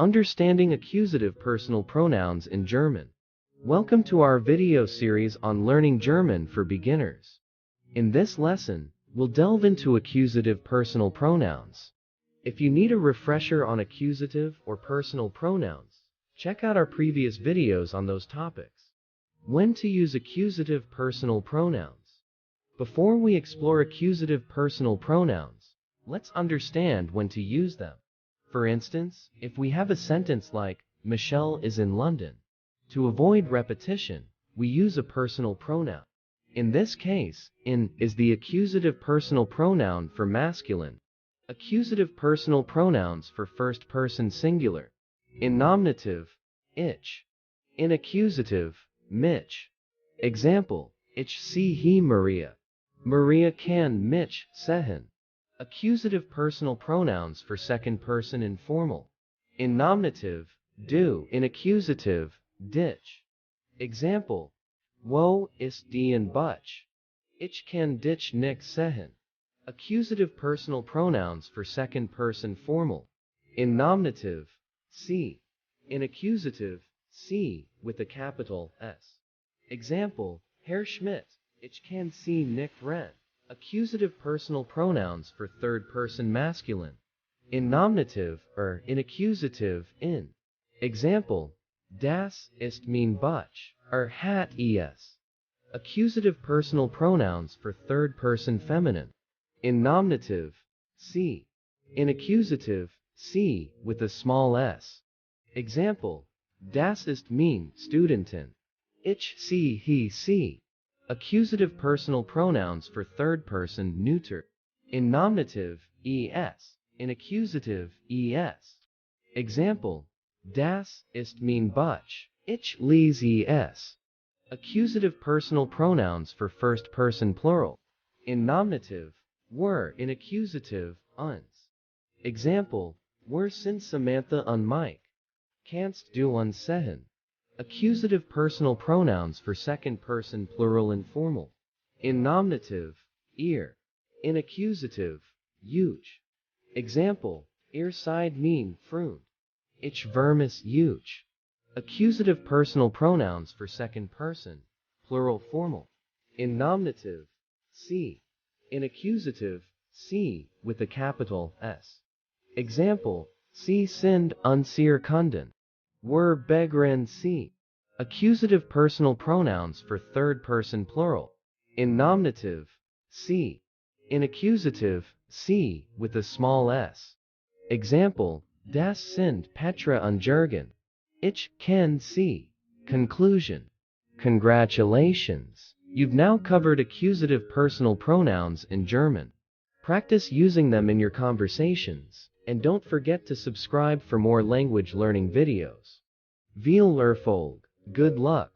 Understanding accusative personal pronouns in German. Welcome to our video series on learning German for beginners. In this lesson, we'll delve into accusative personal pronouns. If you need a refresher on accusative or personal pronouns, check out our previous videos on those topics. When to use accusative personal pronouns. Before we explore accusative personal pronouns, let's understand when to use them. For instance, if we have a sentence like, Michelle is in London, to avoid repetition, we use a personal pronoun. In this case, in is the accusative personal pronoun for masculine. Accusative personal pronouns for first person singular. In nominative, ich. In accusative, mich. Example, ich sehe Maria. Maria kann mich sehen. Accusative personal pronouns for second person informal. In nominative, du. In accusative, dich. Example, wo ist die Butch? Ich kann dich nicht sehen. Accusative personal pronouns for second person formal. In nominative, sie. In accusative, sie with a capital S. Example, Herr Schmidt, ich kann Sie nicht rennen. Accusative personal pronouns for third person masculine. In nominative or in accusative, in. Example, das ist mein Butch or hat es. Accusative personal pronouns for third person feminine. In nominative, sie. In accusative, sie with a small s. Example, das ist mein Studentin. Ich sehe sie. Accusative personal pronouns for third person neuter. In nominative, es. In accusative, es. Example, das ist mein Butch. Ich lese es. Accusative personal pronouns for first person plural. In nominative, were. In accusative, uns. Example, were sind Samantha und Mike. Kannst du uns sehen? Accusative personal pronouns for second person plural informal. In nominative, ihr. In accusative, euch. Example, ihr seid mein Freund. Ich vermisse euch. Accusative personal pronouns for second person, plural formal. In nominative, sie. In accusative, sie with a capital S. Example, sie sind unsere Kunden. Were begren sie. Accusative personal pronouns for third person plural. In nominative, sie. In accusative, sie with a small s. Example, das sind Petra und Jürgen. Ich kann sie. Conclusion. Congratulations! You've now covered accusative personal pronouns in German. Practice using them in your conversations, and don't forget to subscribe for more language learning videos. Viel Erfolg. Good luck!